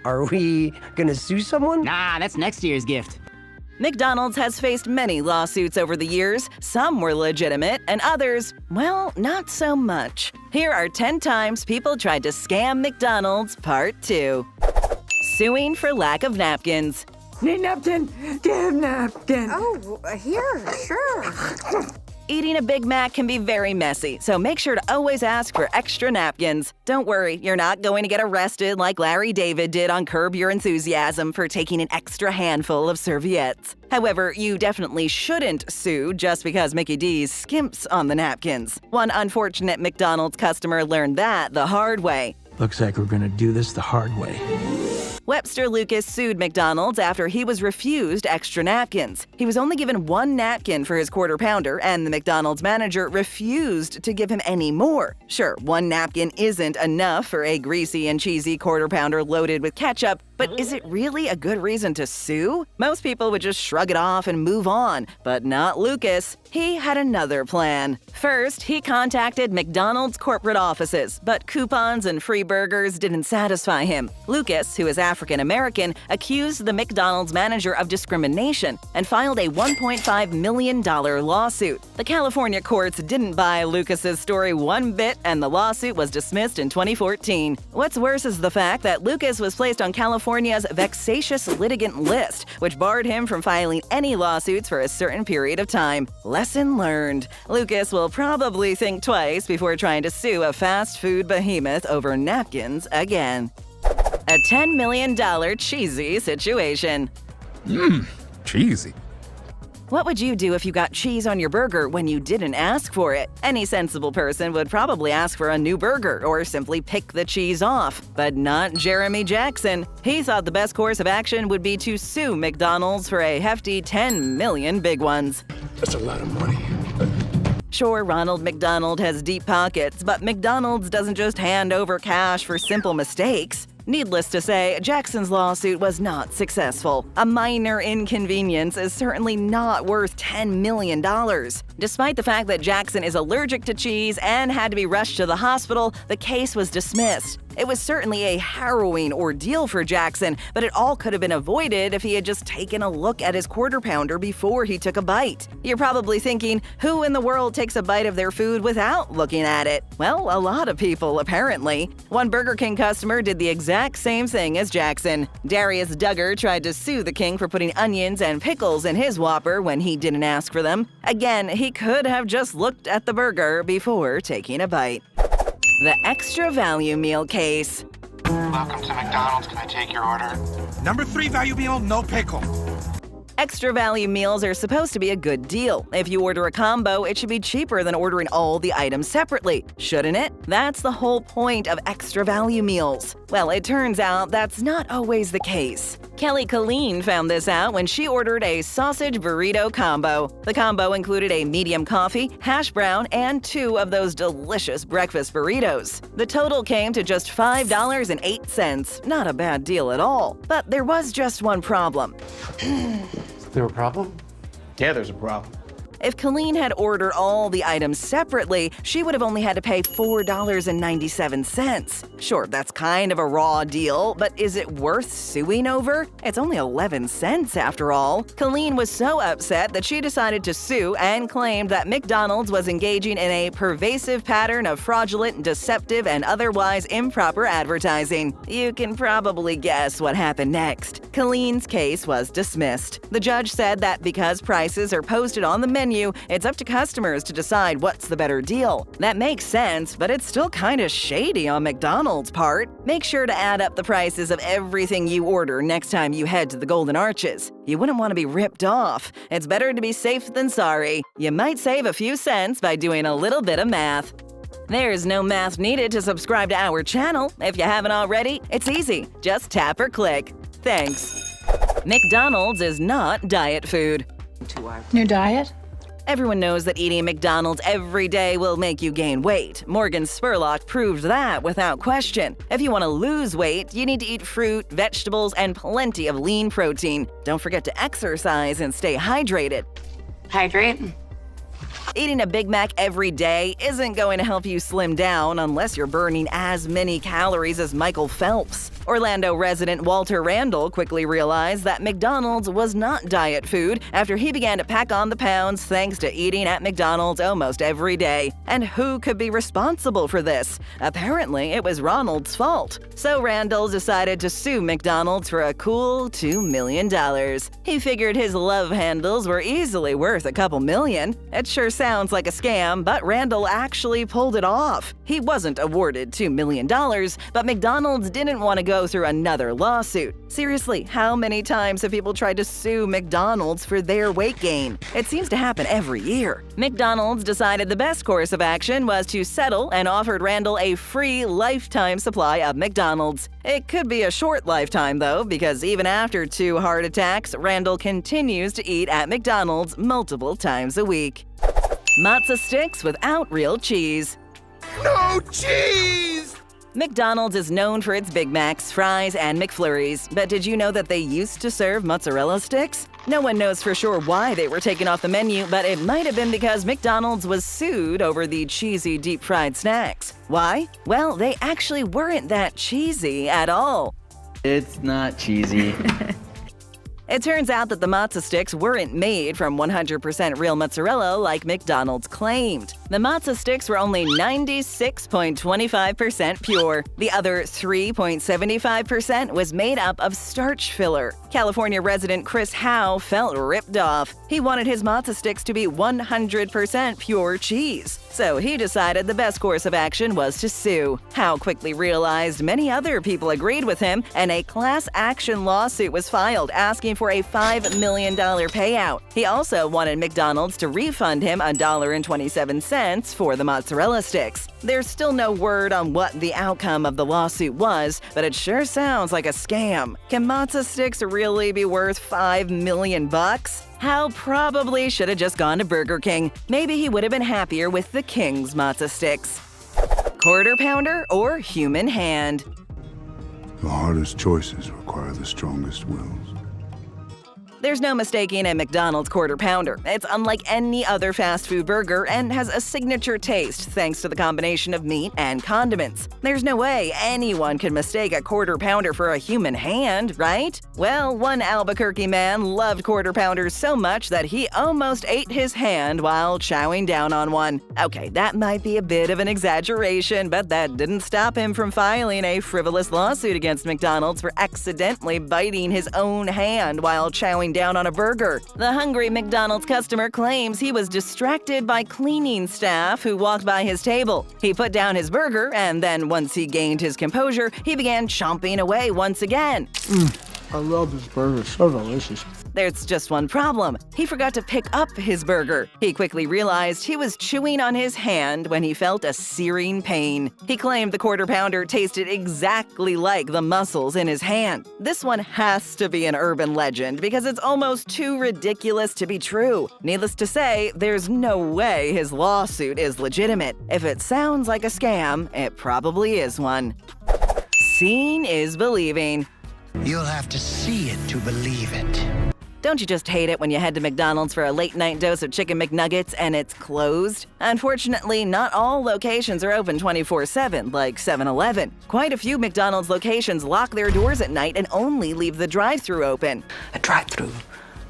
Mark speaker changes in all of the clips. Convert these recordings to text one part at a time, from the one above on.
Speaker 1: Are we gonna sue someone?
Speaker 2: Nah, that's next year's gift.
Speaker 3: McDonald's has faced many lawsuits over the years. Some were legitimate, and others, well, not so much. Here are 10 times people tried to scam McDonald's, Part 2. Suing for lack of napkins.
Speaker 4: Need napkin? Give napkin.
Speaker 5: Oh, here, sure.
Speaker 3: Eating a Big Mac can be very messy, so make sure to always ask for extra napkins. Don't worry, you're not going to get arrested like Larry David did on Curb Your Enthusiasm for taking an extra handful of serviettes. However, you definitely shouldn't sue just because Mickey D's skimps on the napkins. One unfortunate McDonald's customer learned that the hard way.
Speaker 6: Looks like we're gonna do this the hard way.
Speaker 3: Webster Lucas sued McDonald's after he was refused extra napkins. He was only given 1 napkin for his quarter pounder, and the McDonald's manager refused to give him any more. Sure, 1 napkin isn't enough for a greasy and cheesy quarter pounder loaded with ketchup, but is it really a good reason to sue? Most people would just shrug it off and move on, but not Lucas. He had another plan. First, he contacted McDonald's corporate offices, but coupons and free burgers didn't satisfy him. Lucas, who is African American, accused the McDonald's manager of discrimination and filed a $1.5 million lawsuit. The California courts didn't buy Lucas's story one bit, and the lawsuit was dismissed in 2014. What's worse is the fact that Lucas was placed on California's vexatious litigant list, which barred him from filing any lawsuits for a certain period of time. Lesson learned. Lucas will probably think twice before trying to sue a fast food behemoth over napkins again. A $10 million cheesy situation.
Speaker 7: Cheesy.
Speaker 3: What would you do if you got cheese on your burger when you didn't ask for it? Any sensible person would probably ask for a new burger or simply pick the cheese off. But not Jeremy Jackson. He thought the best course of action would be to sue McDonald's for a hefty 10 million big ones.
Speaker 7: That's a lot of money.
Speaker 3: Sure, Ronald McDonald has deep pockets, but McDonald's doesn't just hand over cash for simple mistakes. Needless to say, Jackson's lawsuit was not successful. A minor inconvenience is certainly not worth $10 million. Despite the fact that Jackson is allergic to cheese and had to be rushed to the hospital, the case was dismissed. It was certainly a harrowing ordeal for Jackson, but it all could have been avoided if he had just taken a look at his quarter pounder before he took a bite. You're probably thinking, who in the world takes a bite of their food without looking at it? Well, a lot of people, apparently. One Burger King customer did the exact same thing as Jackson. Darius Duggar tried to sue the king for putting onions and pickles in his Whopper when he didn't ask for them. Again, he could have just looked at the burger before taking a bite. The extra value meal case.
Speaker 8: Welcome to McDonald's. Can I take your order?
Speaker 9: Number 3 value meal, no pickle.
Speaker 3: Extra value meals are supposed to be a good deal. If you order a combo, it should be cheaper than ordering all the items separately, shouldn't it? That's the whole point of extra value meals. Well, it turns out that's not always the case. Kelly Colleen found this out when she ordered a sausage burrito combo. The combo included a medium coffee, hash brown, and 2 of those delicious breakfast burritos. The total came to just $5.08. Not a bad deal at all. But there was just one problem.
Speaker 10: Is there a problem?
Speaker 8: Yeah, there's a problem.
Speaker 3: If Colleen had ordered all the items separately, she would have only had to pay $4.97. Sure, that's kind of a raw deal, but is it worth suing over? It's only 11 cents after all. Colleen was so upset that she decided to sue and claimed that McDonald's was engaging in a pervasive pattern of fraudulent, deceptive, and otherwise improper advertising. You can probably guess what happened next. Colleen's case was dismissed. The judge said that because prices are posted on the menu, it's up to customers to decide what's the better deal. That makes sense, but it's still kind of shady on McDonald's part. Make sure to add up the prices of everything you order next time you head to the Golden Arches. You wouldn't want to be ripped off. It's better to be safe than sorry. You might save a few cents by doing a little bit of math. There's no math needed to subscribe to our channel. If you haven't already, it's easy. Just tap or click. Thanks. McDonald's is not diet food.
Speaker 4: New diet?
Speaker 3: Everyone knows that eating McDonald's every day will make you gain weight. Morgan Spurlock proved that without question. If you want to lose weight, you need to eat fruit, vegetables, and plenty of lean protein. Don't forget to exercise and stay hydrated.
Speaker 5: Hydrate.
Speaker 3: Eating a Big Mac every day isn't going to help you slim down unless you're burning as many calories as Michael Phelps. Orlando resident Walter Randall quickly realized that McDonald's was not diet food after he began to pack on the pounds thanks to eating at McDonald's almost every day. And who could be responsible for this? Apparently, it was Ronald's fault. So Randall decided to sue McDonald's for a cool $2 million. He figured his love handles were easily worth a couple million. It sure sounds like a scam, but Randall actually pulled it off. He wasn't awarded $2 million, but McDonald's didn't want to go through another lawsuit. Seriously, how many times have people tried to sue McDonald's for their weight gain? It seems to happen every year. McDonald's decided the best course of action was to settle and offered Randall a free lifetime supply of McDonald's. It could be a short lifetime, though, because even after 2 heart attacks, Randall continues to eat at McDonald's multiple times a week. Mozza sticks without real cheese.
Speaker 7: No cheese!
Speaker 3: McDonald's is known for its Big Macs, fries, and McFlurries, but did you know that they used to serve mozzarella sticks? No one knows for sure why they were taken off the menu, but it might have been because McDonald's was sued over the cheesy deep-fried snacks. Why? Well, they actually weren't that cheesy at all.
Speaker 2: It's not cheesy.
Speaker 3: It turns out that the Mozza sticks weren't made from 100% real mozzarella like McDonald's claimed. The Mozza sticks were only 96.25% pure. The other 3.75% was made up of starch filler. California resident Chris Howe felt ripped off. He wanted his Mozza sticks to be 100% pure cheese. So he decided the best course of action was to sue. Howe quickly realized many other people agreed with him, and a class action lawsuit was filed asking for a $5 million payout. He also wanted McDonald's to refund him $1.27 for the mozzarella sticks. There's still no word on what the outcome of the lawsuit was, but it sure sounds like a scam. Can Mozza sticks really be worth $5 million? Hal probably should have just gone to Burger King. Maybe he would have been happier with the King's Mozza sticks. Quarter pounder or human hand?
Speaker 11: The hardest choices require the strongest wills.
Speaker 3: There's no mistaking a McDonald's Quarter Pounder. It's unlike any other fast food burger and has a signature taste thanks to the combination of meat and condiments. There's no way anyone could mistake a Quarter Pounder for a human hand, right? Well, one Albuquerque man loved Quarter Pounders so much that he almost ate his hand while chowing down on one. Okay, that might be a bit of an exaggeration, but that didn't stop him from filing a frivolous lawsuit against McDonald's for accidentally biting his own hand while chowing down on a burger. The hungry McDonald's customer claims he was distracted by cleaning staff who walked by his table. He put down his burger, and then once he gained his composure, he began chomping away once again.
Speaker 6: I love this burger, it's so delicious.
Speaker 3: There's just one problem. He forgot to pick up his burger. He quickly realized he was chewing on his hand when he felt a searing pain. He claimed the Quarter Pounder tasted exactly like the muscles in his hand. This one has to be an urban legend because it's almost too ridiculous to be true. Needless to say, there's no way his lawsuit is legitimate. If it sounds like a scam, it probably is one. Seeing is believing.
Speaker 12: You'll have to see it to believe it.
Speaker 3: Don't you just hate it when you head to McDonald's for a late-night dose of Chicken McNuggets and it's closed? Unfortunately, not all locations are open 24/7, like 7-Eleven. Quite a few McDonald's locations lock their doors at night and only leave the drive-thru open.
Speaker 1: A drive-through.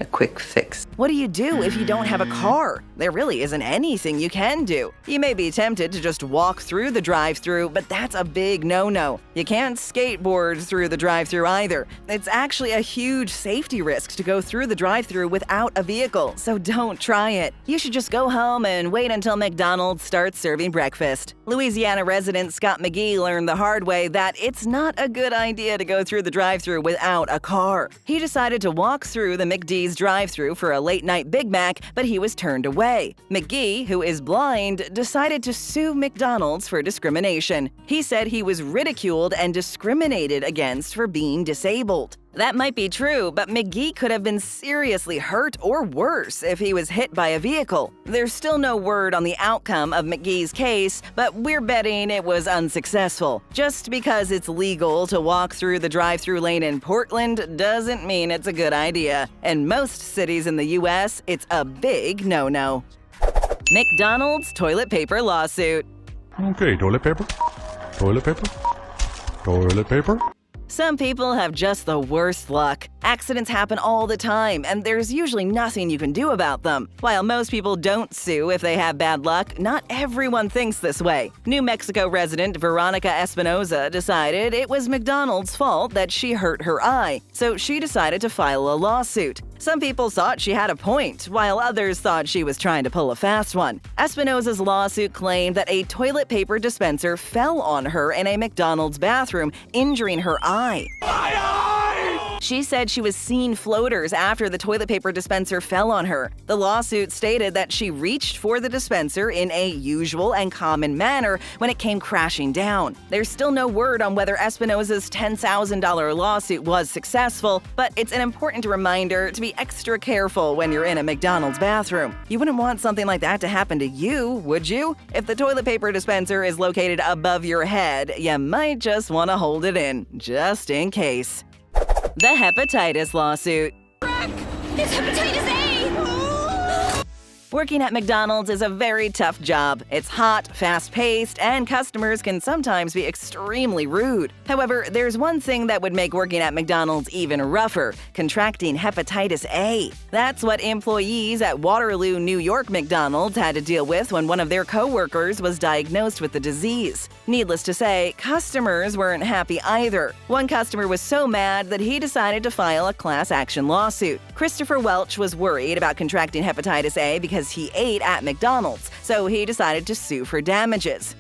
Speaker 1: A quick fix.
Speaker 3: What do you do if you don't have a car? There really isn't anything you can do. You may be tempted to just walk through the drive-thru, but that's a big no-no. You can't skateboard through the drive-thru either. It's actually a huge safety risk to go through the drive-thru without a vehicle, so don't try it. You should just go home and wait until McDonald's starts serving breakfast. Louisiana resident Scott McGee learned the hard way that it's not a good idea to go through the drive-thru without a car. He decided to walk through the McD's drive-thru for a late-night Big Mac, but he was turned away. McGee, who is blind, decided to sue McDonald's for discrimination. He said he was ridiculed and discriminated against for being disabled. That might be true, but McGee could have been seriously hurt or worse if he was hit by a vehicle. There's still no word on the outcome of McGee's case, but we're betting it was unsuccessful. Just because it's legal to walk through the drive-thru lane in Portland doesn't mean it's a good idea. In most cities in the U.S., it's a big no-no. McDonald's toilet paper lawsuit.
Speaker 11: Okay, toilet paper? Toilet paper? Toilet paper?
Speaker 3: Some people have just the worst luck. Accidents happen all the time, and there's usually nothing you can do about them. While most people don't sue if they have bad luck, not everyone thinks this way. New Mexico resident Veronica Espinoza decided it was McDonald's fault that she hurt her eye, so she decided to file a lawsuit. Some people thought she had a point, while others thought she was trying to pull a fast one. Espinoza's lawsuit claimed that a toilet paper dispenser fell on her in a McDonald's bathroom, injuring her eye. She said she was seeing floaters after the toilet paper dispenser fell on her. The lawsuit stated that she reached for the dispenser in a usual and common manner when it came crashing down. There's still no word on whether Espinoza's $10,000 lawsuit was successful, but it's an important reminder to be extra careful when you're in a McDonald's bathroom. You wouldn't want something like that to happen to you, would you? If the toilet paper dispenser is located above your head, you might just want to hold it in, just in case. The hepatitis lawsuit.
Speaker 5: It's hepatitis A!
Speaker 3: Working at McDonald's is a very tough job. It's hot, fast-paced, and customers can sometimes be extremely rude. However, there's one thing that would make working at McDonald's even rougher: contracting hepatitis A. That's what employees at Waterloo, New York McDonald's had to deal with when one of their co-workers was diagnosed with the disease. Needless to say, customers weren't happy either. One customer was so mad that he decided to file a class action lawsuit. Christopher Welch was worried about contracting hepatitis A because he ate at McDonald's, so he decided to sue for damages.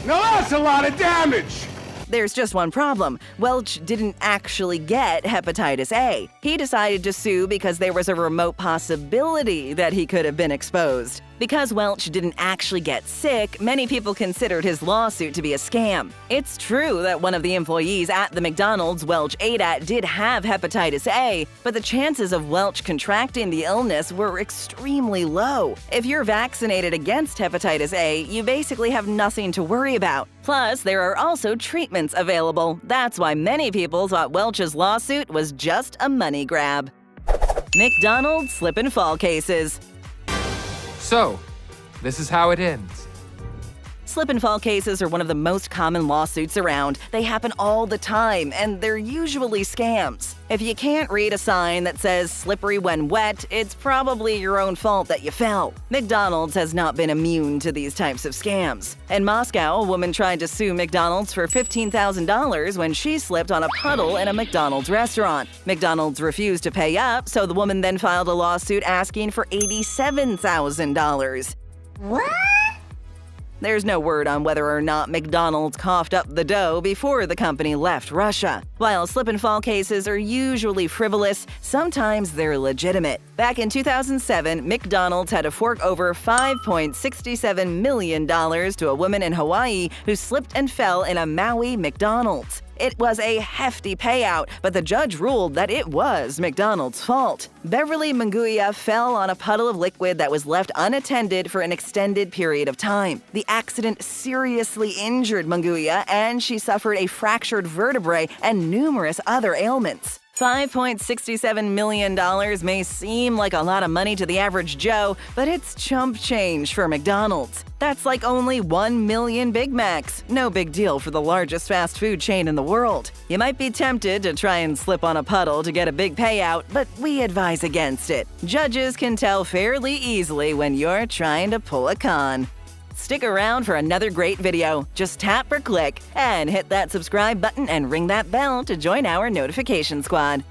Speaker 7: Now that's a lot of damage!
Speaker 3: There's just one problem. Welch didn't actually get hepatitis A. He decided to sue because there was a remote possibility that he could have been exposed. Because Welch didn't actually get sick, many people considered his lawsuit to be a scam. It's true that one of the employees at the McDonald's Welch ate at did have hepatitis A, but the chances of Welch contracting the illness were extremely low. If you're vaccinated against hepatitis A, you basically have nothing to worry about. Plus, there are also treatments available. That's why many people thought Welch's lawsuit was just a money grab. McDonald's slip and fall cases.
Speaker 10: So, this is how it ends.
Speaker 3: Slip and fall cases are one of the most common lawsuits around. They happen all the time, and they're usually scams. If you can't read a sign that says "slippery when wet," it's probably your own fault that you fell. McDonald's has not been immune to these types of scams. In Moscow, a woman tried to sue McDonald's for $15,000 when she slipped on a puddle in a McDonald's restaurant. McDonald's refused to pay up, so the woman then filed a lawsuit asking for $87,000.
Speaker 5: What?
Speaker 3: There's no word on whether or not McDonald's coughed up the dough before the company left Russia. While slip and fall cases are usually frivolous, sometimes they're legitimate. Back in 2007, McDonald's had to fork over $5.67 million to a woman in Hawaii who slipped and fell in a Maui McDonald's. It was a hefty payout, but the judge ruled that it was McDonald's fault. Beverly Munguia fell on a puddle of liquid that was left unattended for an extended period of time. The accident seriously injured Munguia, and she suffered a fractured vertebrae and numerous other ailments. $5.67 million may seem like a lot of money to the average Joe, but it's chump change for McDonald's. That's like only 1 million Big Macs. No big deal for the largest fast food chain in the world. You might be tempted to try and slip on a puddle to get a big payout, but we advise against it. Judges can tell fairly easily when you're trying to pull a con. Stick around for another great video. Just tap or click and hit that subscribe button and ring that bell to join our notification squad.